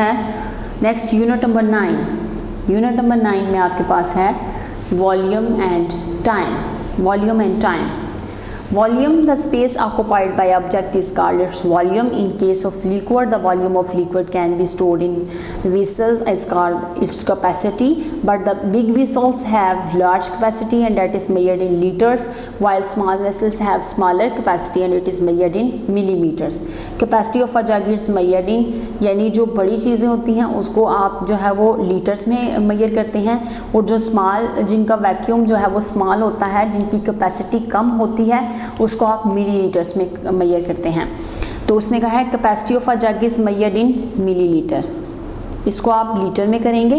है next unit number 9। Unit number 9 में आपके पास है volume and time. Volume and time. Volume, the space occupied by object is called its volume. In case of liquid, the volume of liquid can be stored in vessels is called its capacity. But the big vessels have large capacity and that is measured in liters, while small vessels have smaller capacity and it is measured in millimeters. Capacity of a jug is measured in, यानी जो बड़ी चीज़ें होती हैं उसको आप जो है वो लीटर्स में मेजर करते हैं, और जो स्मॉल जिनका वैक्यूम जो है वो स्मॉल होता है, जिनकी कैपेसिटी कम होती है, उसको आप मिलीलीटर्स में मेजर करते हैं। तो उसने कहा है capacity of a jug is measured in millilitre. इसको आप लीटर में करेंगे,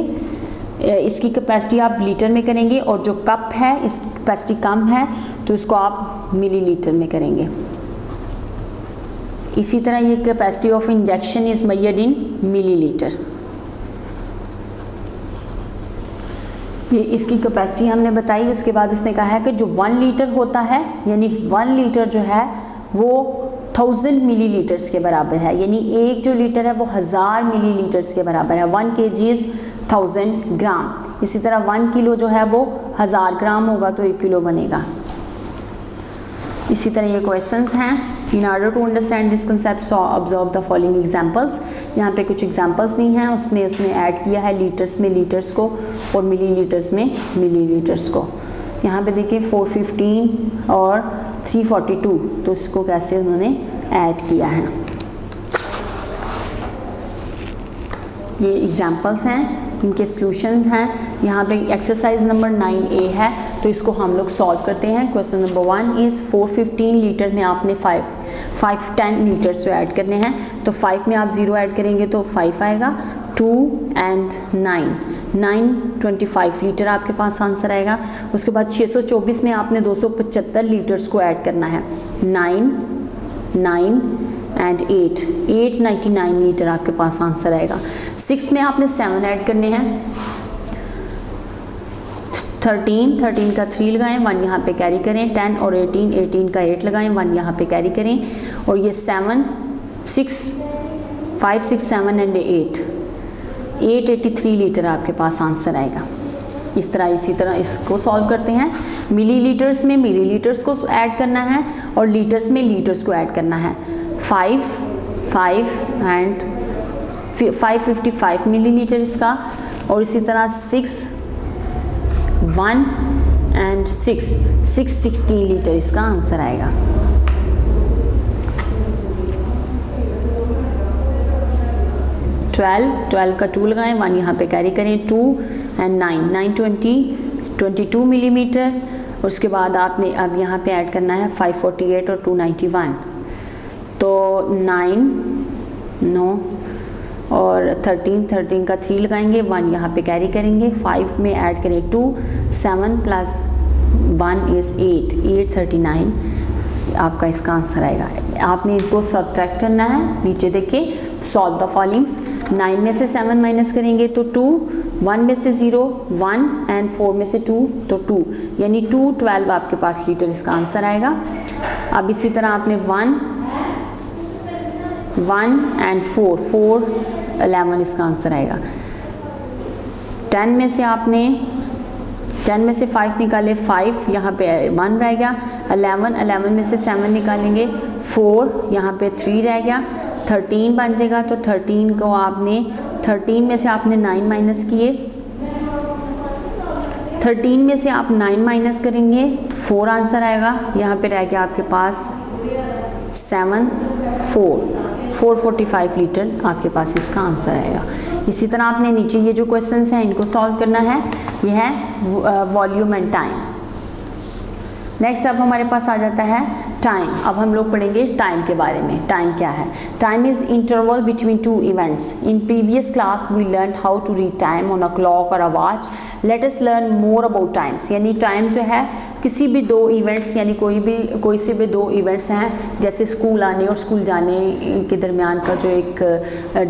इसकी कैपेसिटी आप लीटर में करेंगे, और जो कप है इसकी कैपेसिटी कम है तो इसको आप मिलीलीटर में करेंगे। इसी तरह ये capacity of injection is measured in millilitre. ये इसकी कैपेसिटी हमने बताई। उसके बाद उसने कहा है कि जो 1 लीटर होता है, यानी 1 लीटर जो है वो 1000 मिलीलीटर्स के बराबर है, यानी एक जो लीटर है वो 1000 मिलीलीटर्स के बराबर है। 1 kg इज़ 1000 ग्राम। इसी तरह 1 किलो जो है वो 1000 ग्राम होगा तो 1 किलो बनेगा। इसी तरह ये क्वेश्चंस हैं। In order to understand this concept so observe the following examples. यहाँ पे कुछ एग्जांपल्स नहीं हैं, उसने ऐड किया है लीटर्स में लीटर्स को और मिलीलीटर्स में मिलीलीटर्स को। यहाँ पे देखिए 415 और 342, तो इसको कैसे उन्होंने ऐड किया है। ये एग्जांपल्स हैं, इनके सॉल्यूशंस हैं। यहाँ पे एक्सरसाइज नंबर 9A है, तो इसको हम लोग सॉल्व करते हैं। क्वेश्चन नंबर 1 इज़ 415 लीटर में आपने 510 लीटर्स जो ऐड करने हैं, तो 5 में आप 0 ऐड करेंगे तो 5 आएगा। 2 एंड 9 25 लीटर आपके पास आंसर आएगा। उसके बाद 624 में आपने 275 लीटर्स को ऐड करना है। 9 एंड 8 99 लीटर आपके पास आंसर आएगा। 6 में आपने 7 ऐड करने हैं। 13 का 3 लगाएं, 1 यहाँ पे कैरी करें। 10 और 18 का 8 लगाएं, 1 यहाँ पे कैरी करें। और ये 5 6 7 एंड 883 लीटर आपके पास आंसर आएगा। इसी तरह इसको सॉल्व करते हैं। मिलीलीटर्स में मिलीलीटर्स को ऐड करना है और लीटर्स में लीटर्स को ऐड करना है। 5 एंड 555 मिलीलीटर इसका, और इसी तरह 6 1 एंड 616 लीटर इसका आंसर आएगा। ट्वेल्व का 2 लगाएं, 1 यहाँ पे कैरी करें। 2 एंड 9 22 मिलीमीटर। उसके बाद आपने अब यहाँ पे ऐड करना है 548 और 291, तो 9 और 13 का 3 लगाएंगे, 1 यहाँ पे कैरी करेंगे। 5 में ऐड करें 2, 7 प्लस 1 इज़ 839 आपका इसका आंसर आएगा। आपने इनको सब्ट्रैक्ट करना है। नीचे देखिए, सॉल्व द फॉलोइंग्स। 9 में से 7 माइनस करेंगे तो 2, 1 में से 0 1 एंड 4 में से 2 तो 2, यानी 212 आपके पास लीटर इसका आंसर आएगा। अब इसी तरह आपने 1 एंड 4 11 इसका आंसर आएगा। 10 में से 5 निकाले, 5 यहाँ पे 1 रह गया। 11 में से 7 निकालेंगे, 4 यहाँ पे 3 रह गया। 13 बन जाएगा, तो 13 को आपने 13 में से आपने 9 माइनस किए। 13 में से आप 9 माइनस करेंगे तो 4 आंसर आएगा। यहाँ पे रह गया आपके पास 445 लीटर आपके पास इसका आंसर आएगा। इसी तरह आपने नीचे ये जो क्वेश्चंस हैं इनको सॉल्व करना है। यह है वॉल्यूम एंड टाइम। नेक्स्ट अब हमारे पास आ जाता है टाइम। अब हम लोग पढ़ेंगे टाइम के बारे में। टाइम क्या है? Time is interval between 2 events. In previous class we learn how to read time on a clock और a watch. Let us learn more about times. यानी टाइम जो है किसी भी 2 इवेंट्स, यानी कोई से भी 2 इवेंट्स हैं, जैसे स्कूल आने और स्कूल जाने के दरमियान का जो एक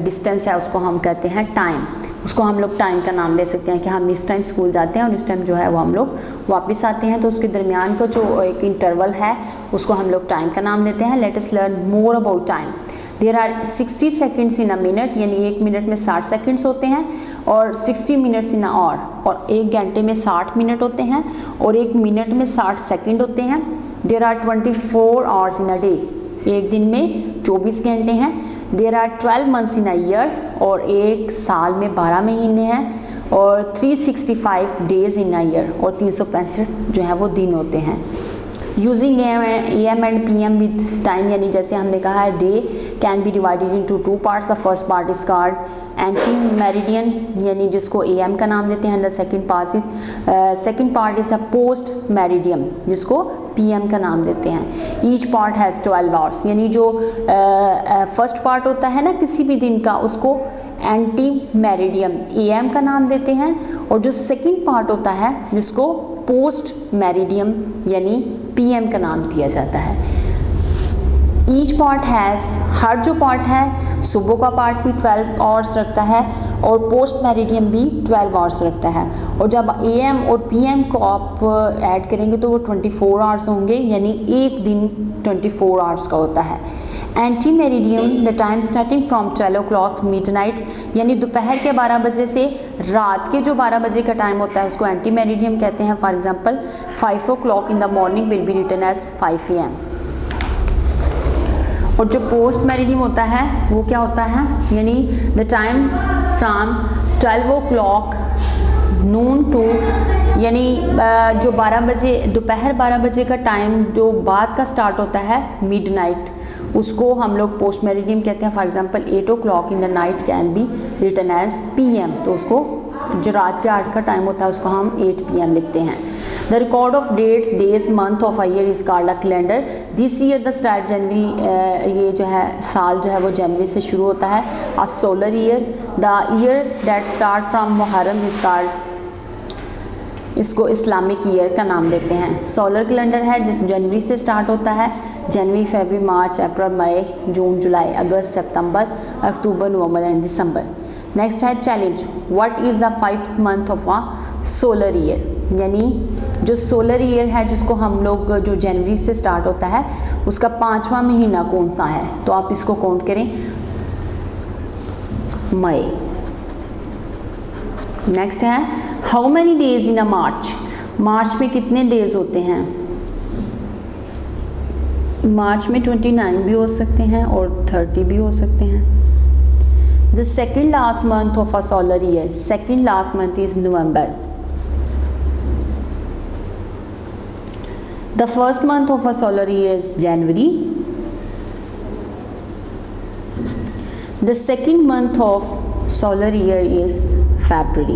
डिस्टेंस है उसको हम कहते हैं टाइम। उसको हम लोग टाइम का नाम दे सकते हैं कि हम इस टाइम स्कूल जाते हैं और इस टाइम जो है वो हम लोग वापस आते हैं, तो उसके दरमियान का जो एक इंटरवल है उसको हम लोग टाइम का नाम देते हैं। Let us learn more about time. There are 60 seconds in a minute, यानी 1 मिनट में 60 सेकेंड्स होते हैं, और 60 मिनट्स इन अ आवर, और 1 घंटे में 60 मिनट होते हैं, और 1 मिनट में 60 सेकेंड होते हैं। There are 24 hours in a day, एक दिन में 24 घंटे हैं। There are 12 months in a year, और एक साल में 12 महीने हैं, और 365 डेज इन अ ईयर, और 365 जो है वो दिन होते हैं। Using AM and PM with time, यानी जैसे हमने कहा है day can be divided into 2 parts. The first part is called anti meridian, यानी जिसको AM का नाम देते हैं। The second part is a post meridiem, जिसको PM का नाम देते हैं। ईच पार्ट हैज़ 12 आवर्स, यानी जो फर्स्ट पार्ट होता है ना किसी भी दिन का, उसको एंटी मेरिडियम AM का नाम देते हैं, और जो सेकंड पार्ट होता है जिसको पोस्ट मेरिडियम यानी PM का नाम दिया जाता है। ईच पार्ट हैज़, हर जो पार्ट है, सुबह का पार्ट भी 12 आवर्स रखता है, और पोस्ट मेरिडियम भी 12 आवर्स रखता है। और जब AM और PM को आप ऐड करेंगे तो वो 24 आवर्स होंगे, यानी एक दिन 24 आवर्स का होता है। Anti meridiem the time starting from 12 o'clock midnight, यानी दोपहर के 12 बजे से रात के जो 12 बजे का टाइम होता है उसको एंटी मेरिडियम कहते हैं। For example 5 o'clock in the morning will be written as 5 AM। और जो पोस्ट मेरिडियम होता है वो क्या होता है, यानी the time from 12 o'clock noon to, यानी जो 12 बजे दोपहर 12 बजे का टाइम जो बाद का स्टार्ट होता है मिडनाइट, उसको हम लोग पोस्ट मेरिडियम कहते हैं। For example 8 o'clock in the night can be written as PM, तो उसको जो रात के 8 का टाइम होता है उसको हम 8 PM लिखते हैं। The record of dates, days, month of a year is called a calendar. This year the start January, ये जो है साल जो है वो जनवरी से शुरू होता है। अ solar year, the year that start from Muharram is called, इसको इस्लामिक ईयर का नाम देते हैं। सोलर कैलेंडर है जिस जनवरी से स्टार्ट होता है, जनवरी, फरवरी, मार्च, अप्रैल, मई, जून, जुलाई, अगस्त, सितंबर, अक्टूबर, नवंबर एंड दिसंबर। नेक्स्ट है challenge, what is the 5th month of a solar year, यानी जो सोलर ईयर है जिसको हम लोग जो जनवरी से स्टार्ट होता है उसका 5वां महीना कौन सा है, तो आप इसको काउंट करें, मई। नेक्स्ट है हाउ मैनी डेज इन अ मार्च, मार्च में कितने डेज होते हैं। मार्च में 29 भी हो सकते हैं और 30 भी हो सकते हैं। The second last month of a solar year, second last month is November. The first month of a solar year is January. The second month of solar year is February.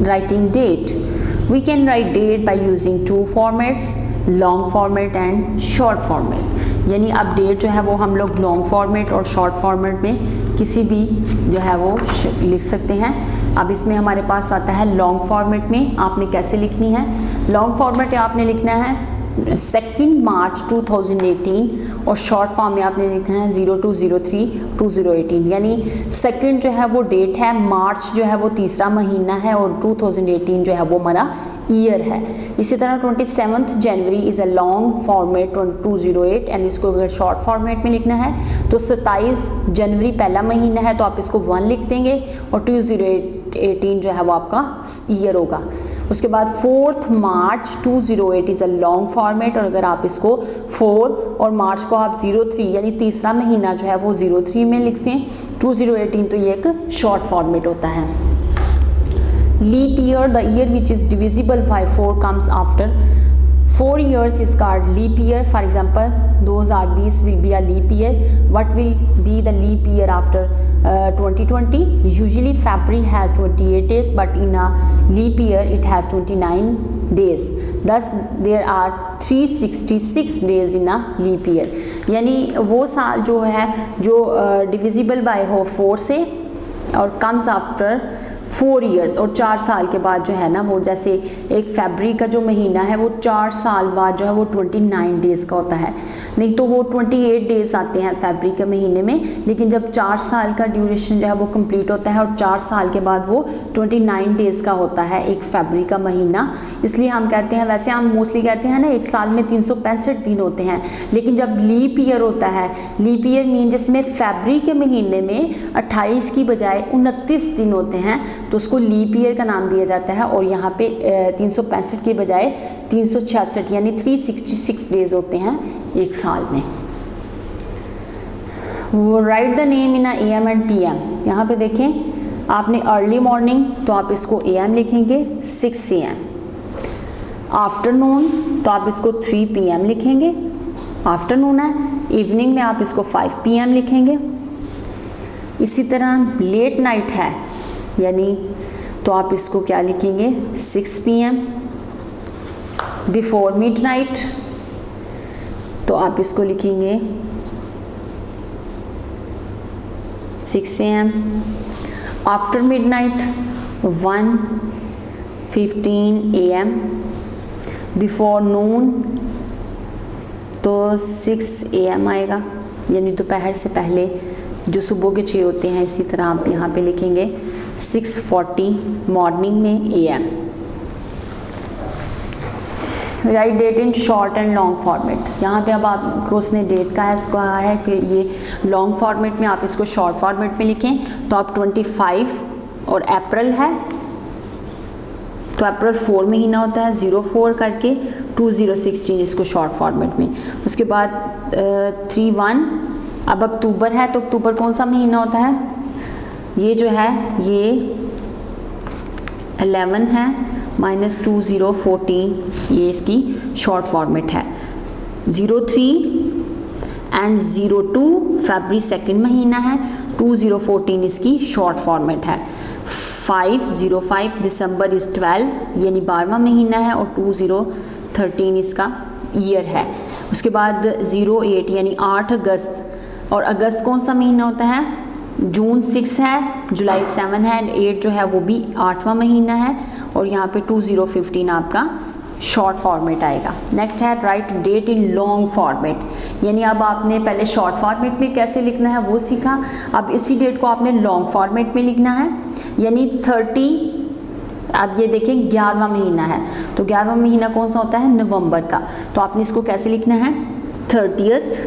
Writing date, we can write date by using 2 formats, long format and short format. यानी अब date जो है वो हम लोग long format और short format में किसी भी जो है वो लिख सकते हैं। अब इसमें हमारे पास आता है लॉन्ग फॉर्मेट में आपने कैसे लिखनी है। लॉन्ग फॉर्मेट आपने लिखना है 2 मार्च 2018 और शॉर्ट फॉर्म में आपने लिखना है 02/03/2018, यानी सेकंड जो है वो डेट है, मार्च जो है वो तीसरा महीना है और 2018 जो है वो हमारा ईयर है। इसी तरह 27 जनवरी is a long format 208 and इसको अगर शॉर्ट फॉर्मेट में लिखना है तो 27 जनवरी पहला महीना है तो आप इसको 1 लिख देंगे और 2018 जो है वो आपका ईयर होगा। उसके बाद 4 मार्च 208 इज़ अ लॉन्ग फॉर्मेट और अगर आप इसको 4 और मार्च को आप 03 यानी तीसरा महीना जो है वो 03 में लिखते हैं 2018 तो ये एक शॉर्ट फॉर्मेट होता है। Leap year, the year which is divisible by 4 comes after 4 years is called leap year. For example, 2020 will be a leap year. What will be the leap year after 2020? Usually February has 28 days, but in a leap year it has 29 days. Thus there are 366 days in a leap year. यानी वो साल जो है जो divisible by हो 4 से और comes after 4 years, और 4 साल के बाद जो है ना वो, जैसे एक फरवरी का जो महीना है वो 4 साल बाद जो है वो 29 डेज़ का होता है, नहीं तो वो 28 डेज़ आते हैं फरवरी के महीने में, लेकिन जब 4 साल का ड्यूरेशन जो है वो कंप्लीट होता है और 4 साल के बाद वो 29 डेज़ का होता है एक फरवरी का महीना, इसलिए हम कहते हैं, वैसे हम मोस्टली कहते हैं ना एक साल में 365 दिन होते हैं, लेकिन जब लीप ईयर होता है, लीप ईयर मीन जिसमें फरवरी के महीने में 28 की बजाय 29 दिन होते हैं, तो उसको लीप ईयर का नाम दिया जाता है, और यहाँ पे 365 की बजाय 366 यानी 366 डेज़ होते हैं एक साल में। वो right the name in AM and PM, यहाँ पे देखें आपने अर्ली मॉर्निंग तो आप इसको AM लिखेंगे 6 AM, आफ्टरनून तो आप इसको 3 PM लिखेंगे, आफ्टरनून है, इवनिंग में आप इसको 5 PM लिखेंगे। इसी तरह लेट नाइट है यानी तो आप इसको क्या लिखेंगे 6 PM, बिफोर मिडनाइट तो आप इसको लिखेंगे 6 AM, after midnight 1:15 AM, before noon तो 6 AM आएगा यानी दोपहर से पहले जो सुबह के 6 होते हैं, इसी तरह आप यहाँ पे लिखेंगे 6:40 मॉर्निंग में AM। Write date in short and long format, यहाँ पे अब आपको उसने डेट का है उसको कहा है कि ये लॉन्ग फॉर्मेट में, आप इसको शॉर्ट फॉर्मेट में लिखें तो आप 25 और अप्रैल है तो अप्रैल 4 महीना होता है 04 करके 2016 इसको शॉर्ट फॉर्मेट में। उसके बाद 31 अब अक्टूबर है तो अक्टूबर कौन सा महीना होता है, ये जो है ये 11 है -2014, ये इसकी शॉर्ट फॉर्मेट है। 03 एंड 02 फरवरी 2nd महीना है, 2014 इसकी शॉर्ट फॉर्मेट है। 505 दिसंबर इज़ 12 यानी 12वां महीना है और 2013 इसका ईयर है। उसके बाद 08 यानी 8 अगस्त, और अगस्त कौन सा महीना होता है, जून 6 है, जुलाई 7 है एंड 8 जो है वो भी 8वां महीना है, और यहाँ पे 2015 आपका शॉर्ट फॉर्मेट आएगा। नेक्स्ट है write date in long format, यानी अब आपने पहले शॉर्ट फॉर्मेट में कैसे लिखना है वो सीखा, अब इसी डेट को आपने लॉन्ग फॉर्मेट में लिखना है, यानी 30, अब ये देखें 11वां महीना है तो 11वां महीना कौन सा होता है, नवंबर का, तो आपने इसको कैसे लिखना है 30th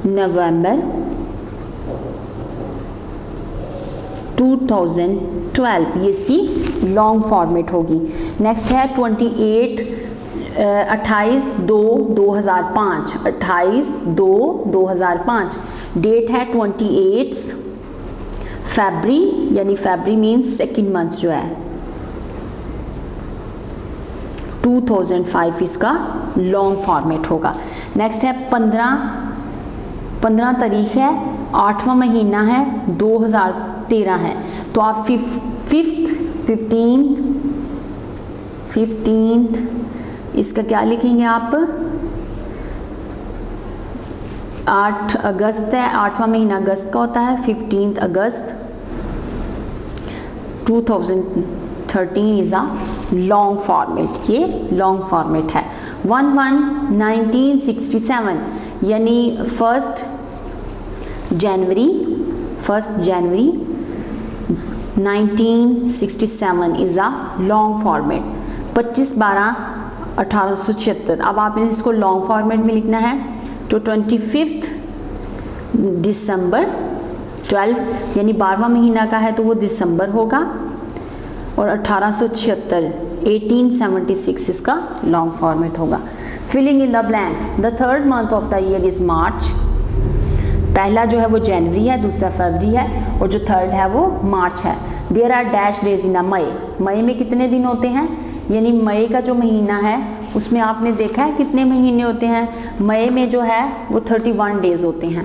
नवंबर 2012, ये इसकी लॉन्ग फॉर्मेट होगी। नेक्स्ट है 28/2/2005, 28/2/2005, डेट है 28 फरवरी यानी फरवरी मीन्स 2nd मंथ जो है 2005 इसका लॉन्ग फॉर्मेट होगा। नेक्स्ट है 15 तारीख है, 8वां महीना है, 2013 है, तो आप 15th इसका क्या लिखेंगे आप, 8 अगस्त है, 8वां महीना अगस्त का होता है, 15 अगस्त 2013 इज़ अ लॉन्ग फॉर्मेट, ये लॉन्ग फॉर्मेट है। 1/1/1967 यानी 1 जनवरी 1967 इज़ अ लॉन्ग फॉर्मेट। 25/12/1876, अब आपने इसको लॉन्ग फॉर्मेट में लिखना है तो 25 दिसंबर 12 यानी 12वां महीना का है तो वो दिसंबर होगा, और 1876 इसका लॉन्ग फॉर्मेट होगा। Filling in the blanks, the third month of the year is March, पहला जो है वो जनवरी है, दूसरा फरवरी है और जो थर्ड है वो मार्च है। There are dash days in a May, May में कितने दिन होते हैं, यानी मई का जो महीना है उसमें आपने देखा है कितने महीने होते हैं, मई में जो है वो 31 डेज होते हैं।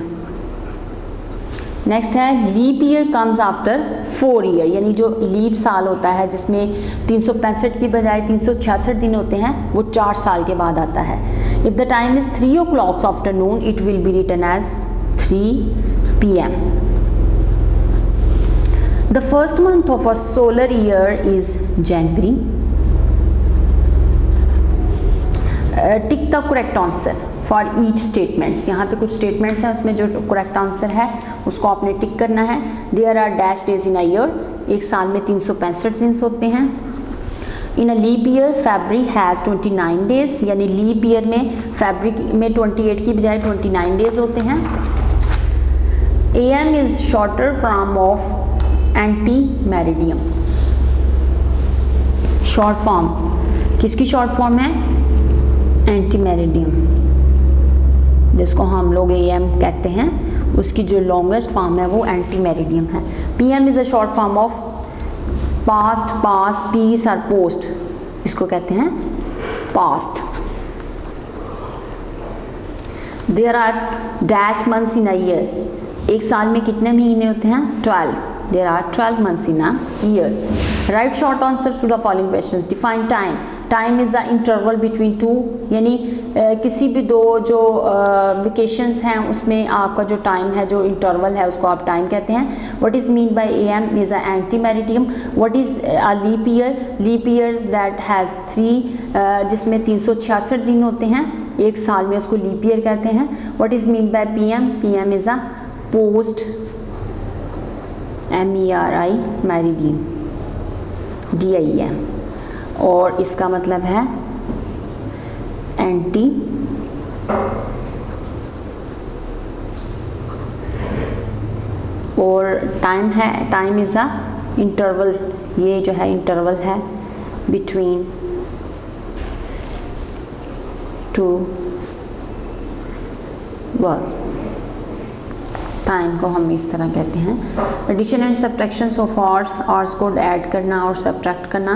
नेक्स्ट है leap year comes after 4 year, यानी जो लीप साल होता है जिसमें 365 की बजाय 366 दिन होते हैं वो 4 साल के बाद आता है। If the time is 3 o'clock afternoon it will be written as 3 PM। The first month of a solar year is January. Tick the correct answer for each statements. यहाँ पे कुछ स्टेटमेंट्स हैं, उसमें जो करेक्ट आंसर है उसको आपने टिक करना है. There are dash days in a year. एक साल में 365 दिन होते हैं. In a leap year February has 29 days. यानी लीप ईयर में फैब्रिक में 28 की बजाय 29 डेज होते हैं. AM is shorter form of anti meridiem. Short form किसकी शॉर्ट फॉर्म है? एंटी मेरिडियम, जिसको हम लोग AM कहते हैं, उसकी जो लॉन्गेस्ट फॉर्म है वो एंटी मेरिडियम है. PM is a short form of past, pass, piece और पोस्ट. इसको कहते हैं past. There are dash months in a year. एक साल में कितने महीने होते हैं? 12. There are 12 months in a year. Write short answer to the following questions. Define time. Time is the interval between two. यानी किसी भी दो जो वेकेशंस हैं उसमें आपका जो टाइम है, जो इंटरवल है, उसको आप टाइम कहते हैं. What is mean by AM is a anti meridiem. What is a leap year? Leap years that has 3 जिसमें 366 दिन होते हैं एक साल में, उसको लीप ईयर कहते हैं. What is mean bye PM? PM is a post MERI meridiem DIM, और इसका मतलब है एंटी और टाइम है, टाइम इज़ अ इंटरवल. ये जो है इंटरवल है बिटवीन टू वर्क. टाइम को हम इस तरह कहते हैं. Addition and subtractions of hours. Hours को ऐड करना और सब्ट्रैक्ट करना.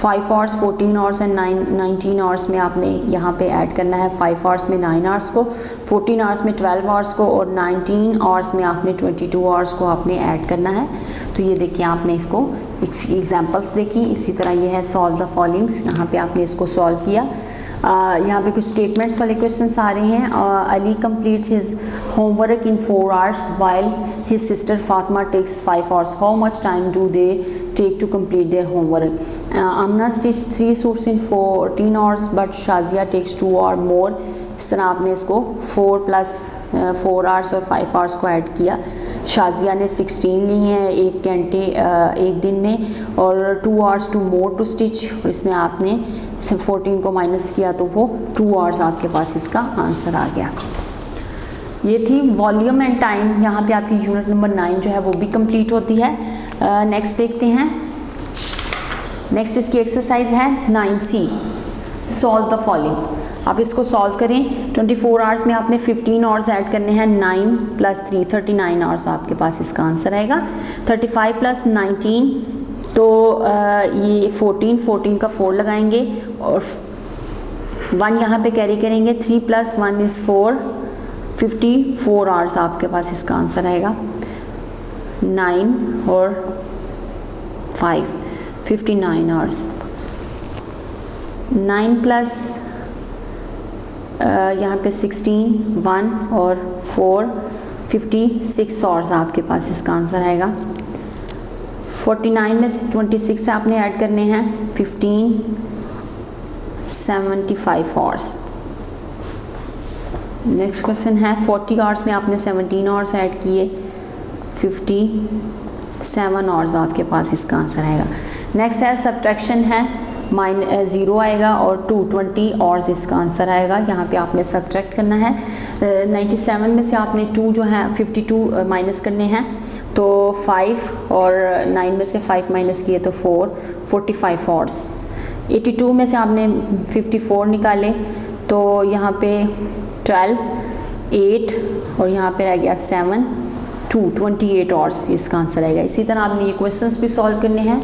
5 आवर्स, 14 आवर्स एंड 19 आवर्स में आपने यहाँ पे ऐड करना है. 5 आवर्स में 9 आवर्स को, 14 आवर्स में 12 आवर्स को, और 19 आवर्स में आपने 22 आवर्स को आपने ऐड करना है. तो ये देखिए आपने इसको एग्जाम्पल्स देखी. इसी तरह ये है सॉल्व द फॉलोइंग्स. यहाँ पे आपने इसको सॉल्व किया. यहाँ पे कुछ स्टेटमेंट्स वाले क्वेश्चंस आ रहे हैं. Ali completes his homework in 4 hours while his sister Fatima takes 5 hours. How much time do they take to complete their homework? Amna stitch 3 suits in 14 hours but Shazia takes 2 और मोर. इस तरह आपने इसको 4 + 4 आवर्स और 5 आवर्स को ऐड किया. शाजिया ने 16 ली हैं 1 घंटे एक दिन में, और 2 hours to more to stitch. और इसमें आपने 14 को माइनस किया तो वो 2 आवर्स आपके पास इसका आंसर आ गया. ये थी वॉल्यूम एंड टाइम. यहाँ पे आपकी यूनिट नंबर 9 जो है वो भी कंप्लीट होती है. नेक्स्ट देखते हैं. नेक्स्ट इसकी एक्सरसाइज है 9C. Solve the following. आप इसको सॉल्व करें. 24 आवर्स में आपने 15 आवर्स ऐड करने हैं. 9 + 3 39 आवर्स आपके पास इसका आंसर आएगा. 35 + 19 तो ये 14 का 4 लगाएंगे और 1 यहाँ पे कैरी करेंगे. 3 + 1 = 4. 54 आवर्स आपके पास इसका आंसर आएगा. 9 और 5 59 आवर्स. 9 + यहाँ पे 16 1 और 4 56 आवर्स आपके पास इसका आंसर आएगा. 49 में से 26 आपने ऐड करने हैं. 15 75 आवर्स. नेक्स्ट क्वेश्चन है 40 आवर्स में आपने 17 आवर्स ऐड किए. 57 आवर्स आपके पास इसका आंसर आएगा. नेक्स्ट है सब्ट्रैक्शन है. -0 आएगा और 20 आवर्स इसका आंसर आएगा. यहाँ पे आपने सब्ट्रैक्ट करना है. 97 में से आपने 2 जो है 52 माइनस करने हैं. तो 5 और 9 में से 5 माइनस किए तो 4 45 आवर्स. 82 में से आपने 54 निकाले तो यहाँ पे 12 8 और यहाँ पे रह गया 7 2 28 आवर्स इसका आंसर आएगा. इसी तरह आपने ये क्वेश्चंस भी सॉल्व करने हैं.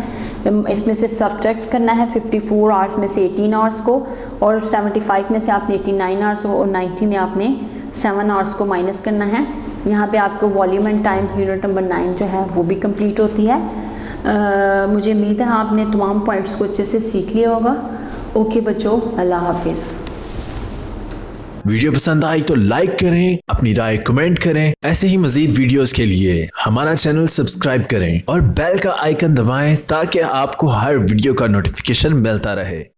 इसमें से सब्ट्रैक्ट करना है 54 आवर्स में से 18 आवर्स को, और 75 में से आपने 89 आवर्स को, और 90 में आपने 7 आवर्स को माइनस करना है. यहाँ पे आपको volume and time unit number 9 जो है वो भी कंप्लीट होती है. मुझे उम्मीद है आपने तमाम पॉइंट्स को अच्छे से सीख लिया होगा. ओके बच्चों, अल्लाह हाफिज़. वीडियो पसंद आई तो लाइक करें, अपनी राय कमेंट करें। ऐसे ही मजीद वीडियोस के लिए हमारा चैनल सब्सक्राइब करें और बेल का आइकन दबाएं ताकि आपको हर वीडियो का नोटिफिकेशन मिलता रहे।